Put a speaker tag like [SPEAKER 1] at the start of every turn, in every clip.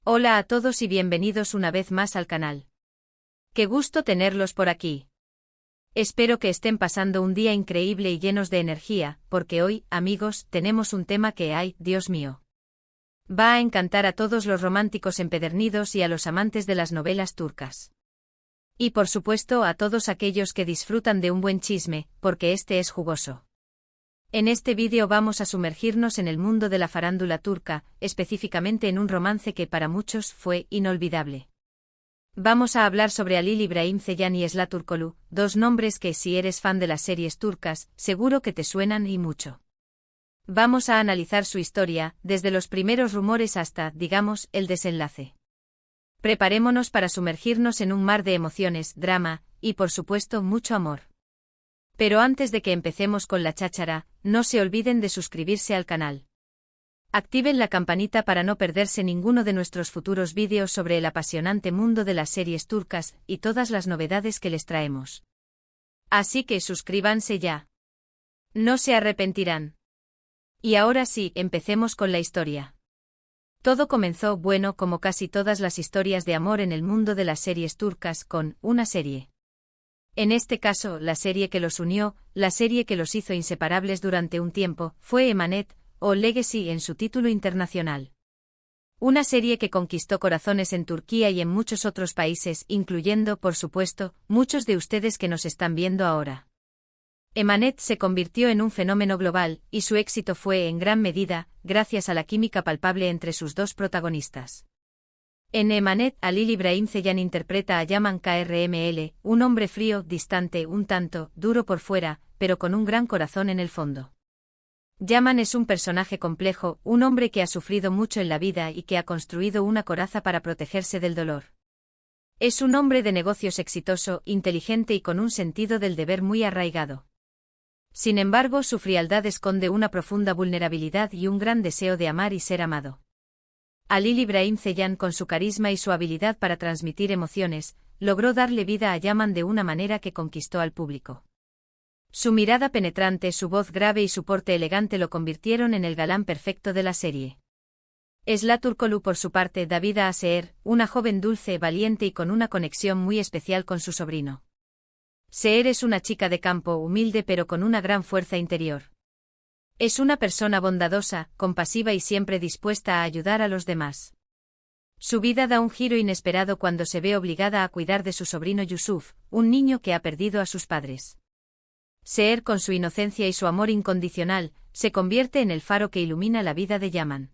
[SPEAKER 1] Hola a todos y bienvenidos una vez más al canal. Qué gusto tenerlos por aquí. Espero que estén pasando un día increíble y llenos de energía, porque hoy, amigos, tenemos un tema que, ay, Dios mío, va a encantar a todos los románticos empedernidos y a los amantes de las novelas turcas. Y por supuesto a todos aquellos que disfrutan de un buen chisme, porque este es jugoso. En este vídeo vamos a sumergirnos en el mundo de la farándula turca, específicamente en un romance que para muchos fue inolvidable. Vamos a hablar sobre Halil İbrahim Ceylan y Esla Turkoglu, dos nombres que si eres fan de las series turcas, seguro que te suenan y mucho. Vamos a analizar su historia, desde los primeros rumores hasta, digamos, el desenlace. Preparémonos para sumergirnos en un mar de emociones, drama, y por supuesto mucho amor. Pero antes de que empecemos con la cháchara, no se olviden de suscribirse al canal. Activen la campanita para no perderse ninguno de nuestros futuros vídeos sobre el apasionante mundo de las series turcas y todas las novedades que les traemos. Así que suscríbanse ya. No se arrepentirán. Y ahora sí, empecemos con la historia. Todo comenzó, bueno, como casi todas las historias de amor en el mundo de las series turcas, con una serie. En este caso, la serie que los unió, la serie que los hizo inseparables durante un tiempo, fue Emanet, o Legacy en su título internacional. Una serie que conquistó corazones en Turquía y en muchos otros países, incluyendo, por supuesto, muchos de ustedes que nos están viendo ahora. Emanet se convirtió en un fenómeno global, y su éxito fue en gran medida, gracias a la química palpable entre sus dos protagonistas. En Emanet, Halil İbrahim Ceylan interpreta a Yaman Krml, un hombre frío, distante, un tanto, duro por fuera, pero con un gran corazón en el fondo. Yaman es un personaje complejo, un hombre que ha sufrido mucho en la vida y que ha construido una coraza para protegerse del dolor. Es un hombre de negocios exitoso, inteligente y con un sentido del deber muy arraigado. Sin embargo, su frialdad esconde una profunda vulnerabilidad y un gran deseo de amar y ser amado. Halil İbrahim Ceylan, con su carisma y su habilidad para transmitir emociones, logró darle vida a Yaman de una manera que conquistó al público. Su mirada penetrante, su voz grave y su porte elegante lo convirtieron en el galán perfecto de la serie. Esla Turkoglu, por su parte, da vida a Seher, una joven dulce, valiente y con una conexión muy especial con su sobrino. Seher es una chica de campo, humilde pero con una gran fuerza interior. Es una persona bondadosa, compasiva y siempre dispuesta a ayudar a los demás. Su vida da un giro inesperado cuando se ve obligada a cuidar de su sobrino Yusuf, un niño que ha perdido a sus padres. Seher, con su inocencia y su amor incondicional, se convierte en el faro que ilumina la vida de Yaman.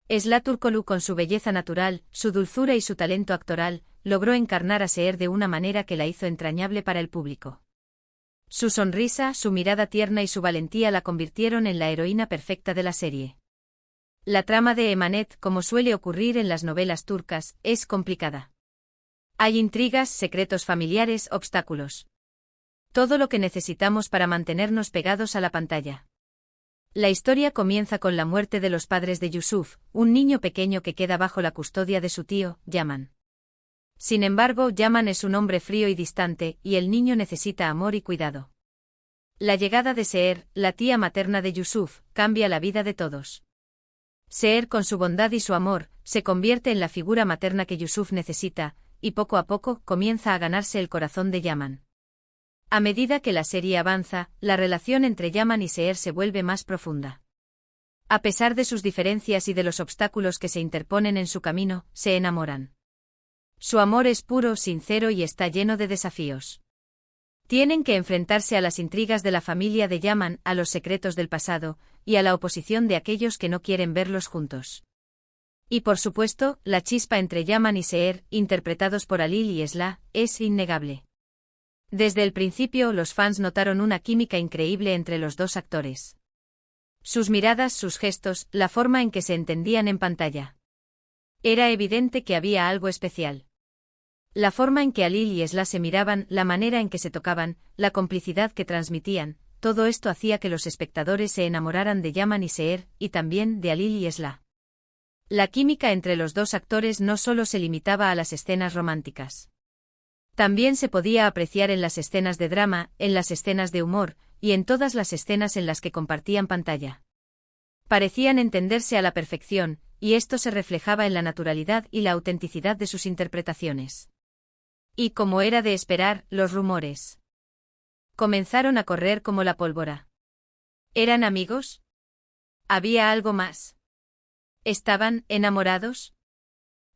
[SPEAKER 1] Esla Turkoglu, con su belleza natural, su dulzura y su talento actoral, logró encarnar a Seher de una manera que la hizo entrañable para el público. Su sonrisa, su mirada tierna y su valentía la convirtieron en la heroína perfecta de la serie. La trama de Emanet, como suele ocurrir en las novelas turcas, es complicada. Hay intrigas, secretos familiares, obstáculos. Todo lo que necesitamos para mantenernos pegados a la pantalla. La historia comienza con la muerte de los padres de Yusuf, un niño pequeño que queda bajo la custodia de su tío, Yaman. Sin embargo, Yaman es un hombre frío y distante, y el niño necesita amor y cuidado. La llegada de Seher, la tía materna de Yusuf, cambia la vida de todos. Seher, con su bondad y su amor, se convierte en la figura materna que Yusuf necesita, y poco a poco comienza a ganarse el corazón de Yaman. A medida que la serie avanza, la relación entre Yaman y Seher se vuelve más profunda. A pesar de sus diferencias y de los obstáculos que se interponen en su camino, se enamoran. Su amor es puro, sincero y está lleno de desafíos. Tienen que enfrentarse a las intrigas de la familia de Yaman, a los secretos del pasado, y a la oposición de aquellos que no quieren verlos juntos. Y por supuesto, la chispa entre Yaman y Seher, interpretados por Halil y Esla, es innegable. Desde el principio los fans notaron una química increíble entre los dos actores. Sus miradas, sus gestos, la forma en que se entendían en pantalla. Era evidente que había algo especial. La forma en que Halil y Esla se miraban, la manera en que se tocaban, la complicidad que transmitían, todo esto hacía que los espectadores se enamoraran de Yaman y Seher, y también de Halil y Esla. La química entre los dos actores no solo se limitaba a las escenas románticas. También se podía apreciar en las escenas de drama, en las escenas de humor, y en todas las escenas en las que compartían pantalla. Parecían entenderse a la perfección, y esto se reflejaba en la naturalidad y la autenticidad de sus interpretaciones. Y como era de esperar, los rumores comenzaron a correr como la pólvora. ¿Eran amigos? ¿Había algo más? ¿Estaban enamorados?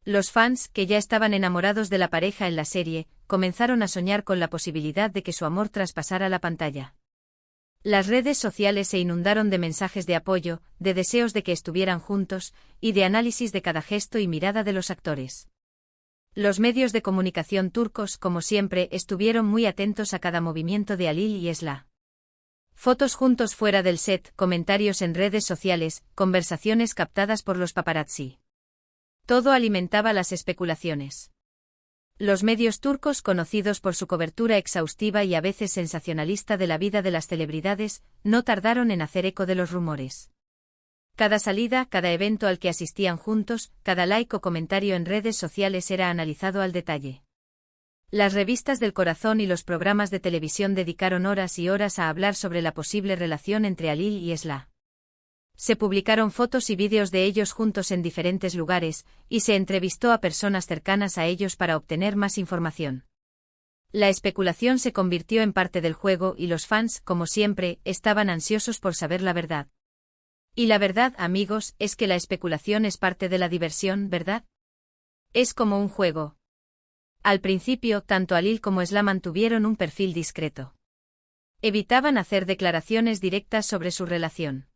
[SPEAKER 1] Los fans, que ya estaban enamorados de la pareja en la serie, comenzaron a soñar con la posibilidad de que su amor traspasara la pantalla. Las redes sociales se inundaron de mensajes de apoyo, de deseos de que estuvieran juntos, y de análisis de cada gesto y mirada de los actores. Los medios de comunicación turcos, como siempre, estuvieron muy atentos a cada movimiento de Halil y Esla. Fotos juntos fuera del set, comentarios en redes sociales, conversaciones captadas por los paparazzi. Todo alimentaba las especulaciones. Los medios turcos, conocidos por su cobertura exhaustiva y a veces sensacionalista de la vida de las celebridades, no tardaron en hacer eco de los rumores. Cada salida, cada evento al que asistían juntos, cada like o comentario en redes sociales era analizado al detalle. Las revistas del corazón y los programas de televisión dedicaron horas y horas a hablar sobre la posible relación entre Halil y Esla. Se publicaron fotos y vídeos de ellos juntos en diferentes lugares, y se entrevistó a personas cercanas a ellos para obtener más información. La especulación se convirtió en parte del juego y los fans, como siempre, estaban ansiosos por saber la verdad. Y la verdad, amigos, es que la especulación es parte de la diversión, ¿verdad? Es como un juego. Al principio, tanto Halil como Esla mantuvieron un perfil discreto. Evitaban hacer declaraciones directas sobre su relación.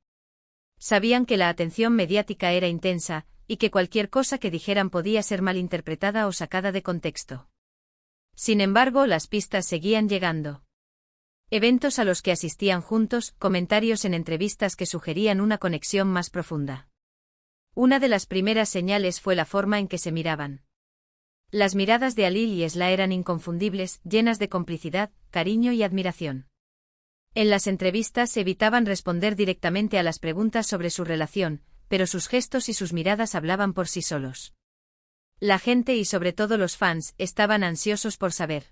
[SPEAKER 1] Sabían que la atención mediática era intensa, y que cualquier cosa que dijeran podía ser malinterpretada o sacada de contexto. Sin embargo, las pistas seguían llegando. Eventos a los que asistían juntos, comentarios en entrevistas que sugerían una conexión más profunda. Una de las primeras señales fue la forma en que se miraban. Las miradas de Halil y Esla eran inconfundibles, llenas de complicidad, cariño y admiración. En las entrevistas evitaban responder directamente a las preguntas sobre su relación, pero sus gestos y sus miradas hablaban por sí solos. La gente y sobre todo los fans estaban ansiosos por saber.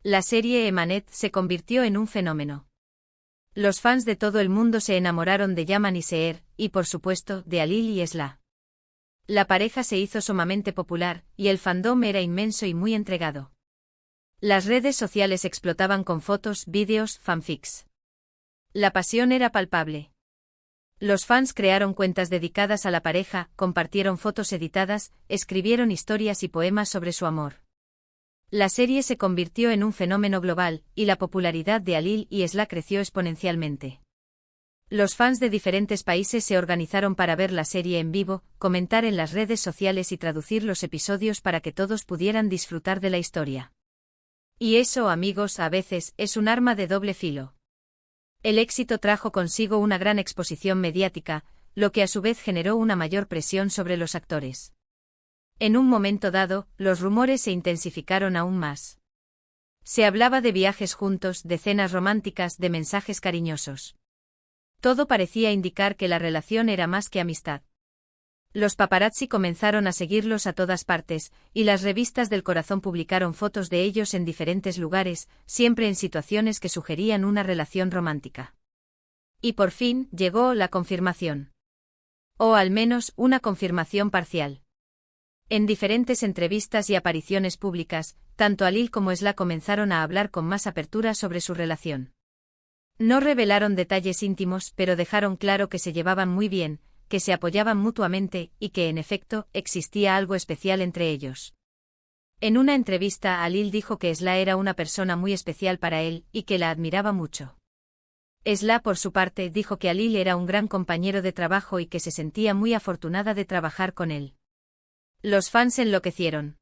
[SPEAKER 1] La serie Emanet se convirtió en un fenómeno. Los fans de todo el mundo se enamoraron de Yaman y Seher, y por supuesto, de Halil y Esla. La pareja se hizo sumamente popular, y el fandom era inmenso y muy entregado. Las redes sociales explotaban con fotos, vídeos, fanfics. La pasión era palpable. Los fans crearon cuentas dedicadas a la pareja, compartieron fotos editadas, escribieron historias y poemas sobre su amor. La serie se convirtió en un fenómeno global, y la popularidad de Halil y Esla creció exponencialmente. Los fans de diferentes países se organizaron para ver la serie en vivo, comentar en las redes sociales y traducir los episodios para que todos pudieran disfrutar de la historia. Y eso, amigos, a veces, es un arma de doble filo. El éxito trajo consigo una gran exposición mediática, lo que a su vez generó una mayor presión sobre los actores. En un momento dado, los rumores se intensificaron aún más. Se hablaba de viajes juntos, de cenas románticas, de mensajes cariñosos. Todo parecía indicar que la relación era más que amistad. Los paparazzi comenzaron a seguirlos a todas partes, y las revistas del corazón publicaron fotos de ellos en diferentes lugares, siempre en situaciones que sugerían una relación romántica. Y por fin, llegó la confirmación. O al menos, una confirmación parcial. En diferentes entrevistas y apariciones públicas, tanto Halil como Esla comenzaron a hablar con más apertura sobre su relación. No revelaron detalles íntimos, pero dejaron claro que se llevaban muy bien, que se apoyaban mutuamente, y que en efecto, existía algo especial entre ellos. En una entrevista, Halil dijo que Esla era una persona muy especial para él, y que la admiraba mucho. Esla, por su parte, dijo que Halil era un gran compañero de trabajo y que se sentía muy afortunada de trabajar con él. Los fans enloquecieron.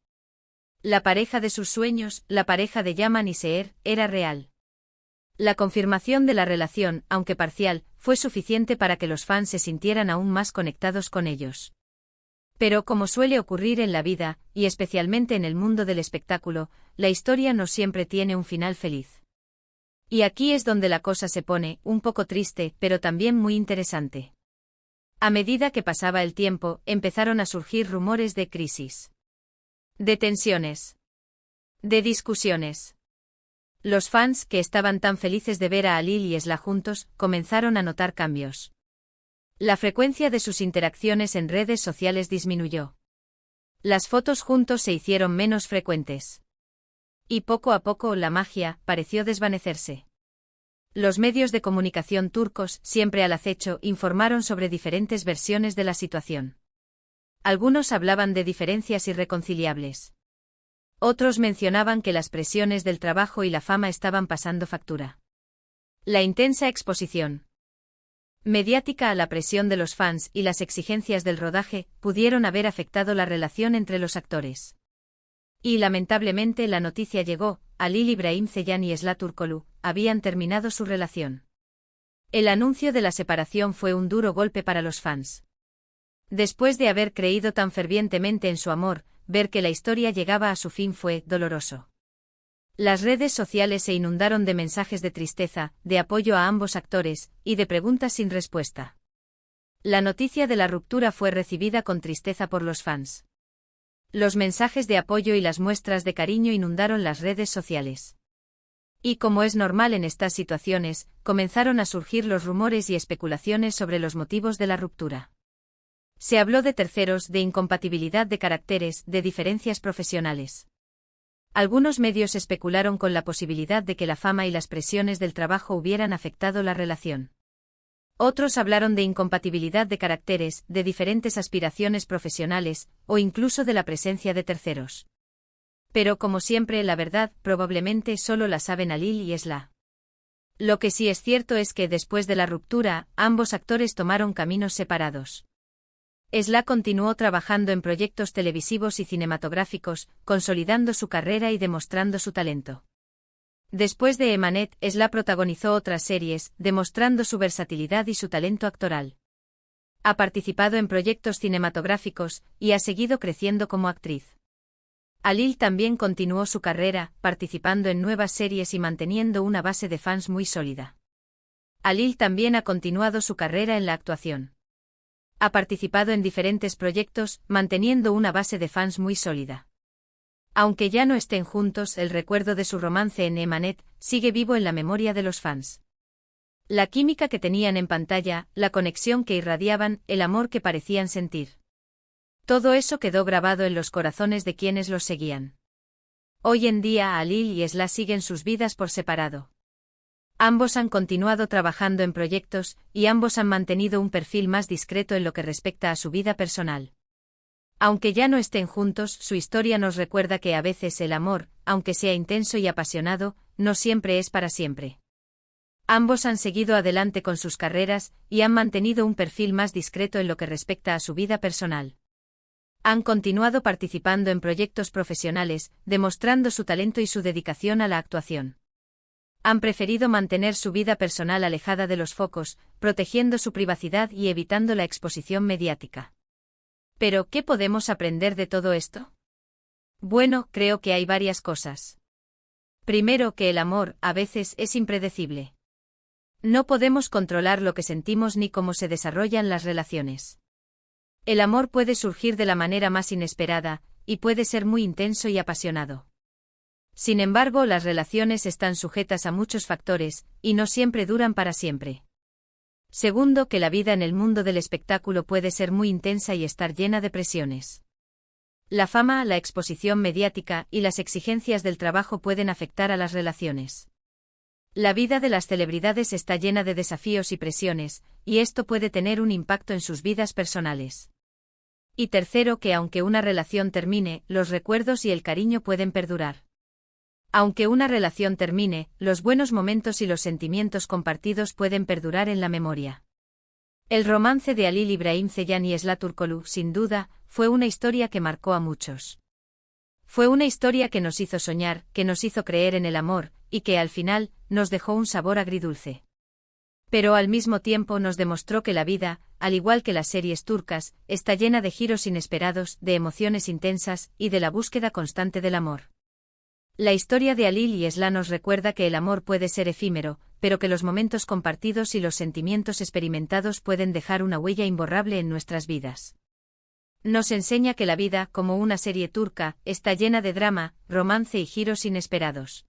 [SPEAKER 1] La pareja de sus sueños, la pareja de Yaman y Seher, era real. La confirmación de la relación, aunque parcial, fue suficiente para que los fans se sintieran aún más conectados con ellos. Pero como suele ocurrir en la vida, y especialmente en el mundo del espectáculo, la historia no siempre tiene un final feliz. Y aquí es donde la cosa se pone, un poco triste, pero también muy interesante. A medida que pasaba el tiempo, empezaron a surgir rumores de crisis. De tensiones. De discusiones. Los fans, que estaban tan felices de ver a Halil y Esla juntos, comenzaron a notar cambios. La frecuencia de sus interacciones en redes sociales disminuyó. Las fotos juntos se hicieron menos frecuentes. Y poco a poco la magia pareció desvanecerse. Los medios de comunicación turcos, siempre al acecho, informaron sobre diferentes versiones de la situación. Algunos hablaban de diferencias irreconciliables. Otros mencionaban que las presiones del trabajo y la fama estaban pasando factura. La intensa exposición mediática a la presión de los fans y las exigencias del rodaje pudieron haber afectado la relación entre los actores. Y lamentablemente la noticia llegó: Halil İbrahim Ceylan y Esla Turkoglu habían terminado su relación. El anuncio de la separación fue un duro golpe para los fans. Después de haber creído tan fervientemente en su amor, ver que la historia llegaba a su fin fue doloroso. Las redes sociales se inundaron de mensajes de tristeza, de apoyo a ambos actores, y de preguntas sin respuesta. La noticia de la ruptura fue recibida con tristeza por los fans. Los mensajes de apoyo y las muestras de cariño inundaron las redes sociales. Y como es normal en estas situaciones, comenzaron a surgir los rumores y especulaciones sobre los motivos de la ruptura. Se habló de terceros, de incompatibilidad de caracteres, de diferencias profesionales. Algunos medios especularon con la posibilidad de que la fama y las presiones del trabajo hubieran afectado la relación. Otros hablaron de incompatibilidad de caracteres, de diferentes aspiraciones profesionales, o incluso de la presencia de terceros. Pero como siempre, la verdad probablemente solo la saben Halil y Esla. Lo que sí es cierto es que después de la ruptura, ambos actores tomaron caminos separados. Esla continuó trabajando en proyectos televisivos y cinematográficos, consolidando su carrera y demostrando su talento. Después de Emanet, Esla protagonizó otras series, demostrando su versatilidad y su talento actoral. Ha participado en proyectos cinematográficos, y ha seguido creciendo como actriz. Halil también continuó su carrera, participando en nuevas series y manteniendo una base de fans muy sólida. Halil también ha continuado su carrera en la actuación. Ha participado en diferentes proyectos, manteniendo una base de fans muy sólida. Aunque ya no estén juntos, el recuerdo de su romance en Emanet sigue vivo en la memoria de los fans. La química que tenían en pantalla, la conexión que irradiaban, el amor que parecían sentir. Todo eso quedó grabado en los corazones de quienes los seguían. Hoy en día Halil y Esla siguen sus vidas por separado. Ambos han continuado trabajando en proyectos, y ambos han mantenido un perfil más discreto en lo que respecta a su vida personal. Aunque ya no estén juntos, su historia nos recuerda que a veces el amor, aunque sea intenso y apasionado, no siempre es para siempre. Ambos han seguido adelante con sus carreras, y han mantenido un perfil más discreto en lo que respecta a su vida personal. Han continuado participando en proyectos profesionales, demostrando su talento y su dedicación a la actuación. Han preferido mantener su vida personal alejada de los focos, protegiendo su privacidad y evitando la exposición mediática. ¿Pero qué podemos aprender de todo esto? Bueno, creo que hay varias cosas. Primero, que el amor, a veces, es impredecible. No podemos controlar lo que sentimos ni cómo se desarrollan las relaciones. El amor puede surgir de la manera más inesperada, y puede ser muy intenso y apasionado. Sin embargo, las relaciones están sujetas a muchos factores, y no siempre duran para siempre. Segundo, que la vida en el mundo del espectáculo puede ser muy intensa y estar llena de presiones. La fama, la exposición mediática y las exigencias del trabajo pueden afectar a las relaciones. La vida de las celebridades está llena de desafíos y presiones, y esto puede tener un impacto en sus vidas personales. Y tercero, que aunque una relación termine, los recuerdos y el cariño pueden perdurar. Aunque una relación termine, los buenos momentos y los sentimientos compartidos pueden perdurar en la memoria. El romance de Halil İbrahim Ceylan y Esla Turkoglu, sin duda, fue una historia que marcó a muchos. Fue una historia que nos hizo soñar, que nos hizo creer en el amor, y que al final, nos dejó un sabor agridulce. Pero al mismo tiempo nos demostró que la vida, al igual que las series turcas, está llena de giros inesperados, de emociones intensas, y de la búsqueda constante del amor. La historia de Halil y Esla nos recuerda que el amor puede ser efímero, pero que los momentos compartidos y los sentimientos experimentados pueden dejar una huella imborrable en nuestras vidas. Nos enseña que la vida, como una serie turca, está llena de drama, romance y giros inesperados.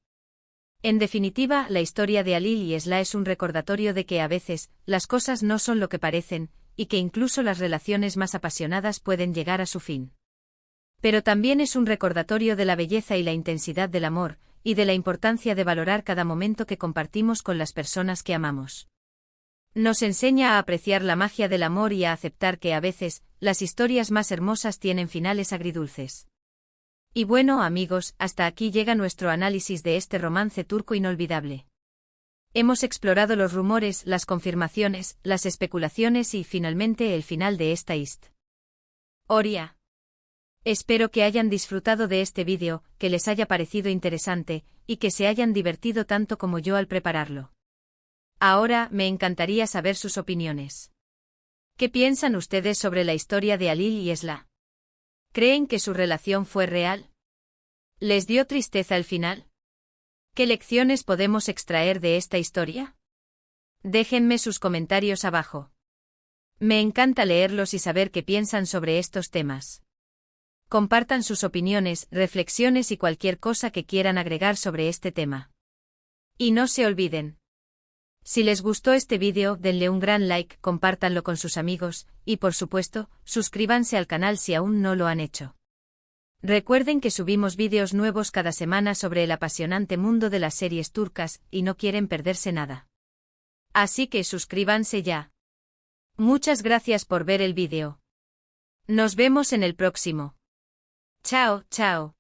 [SPEAKER 1] En definitiva, la historia de Halil y Esla es un recordatorio de que a veces, las cosas no son lo que parecen, y que incluso las relaciones más apasionadas pueden llegar a su fin. Pero también es un recordatorio de la belleza y la intensidad del amor, y de la importancia de valorar cada momento que compartimos con las personas que amamos. Nos enseña a apreciar la magia del amor y a aceptar que a veces, las historias más hermosas tienen finales agridulces. Y bueno, amigos, hasta aquí llega nuestro análisis de este romance turco inolvidable. Hemos explorado los rumores, las confirmaciones, las especulaciones y, finalmente, el final de esta historia. Espero que hayan disfrutado de este vídeo, que les haya parecido interesante, y que se hayan divertido tanto como yo al prepararlo. Ahora, me encantaría saber sus opiniones. ¿Qué piensan ustedes sobre la historia de Halil y Esla? ¿Creen que su relación fue real? ¿Les dio tristeza el final? ¿Qué lecciones podemos extraer de esta historia? Déjenme sus comentarios abajo. Me encanta leerlos y saber qué piensan sobre estos temas. Compartan sus opiniones, reflexiones y cualquier cosa que quieran agregar sobre este tema. Y no se olviden. Si les gustó este vídeo, denle un gran like, compártanlo con sus amigos, y por supuesto, suscríbanse al canal si aún no lo han hecho. Recuerden que subimos vídeos nuevos cada semana sobre el apasionante mundo de las series turcas, y no quieren perderse nada. Así que suscríbanse ya. Muchas gracias por ver el vídeo. Nos vemos en el próximo. Chao, chao.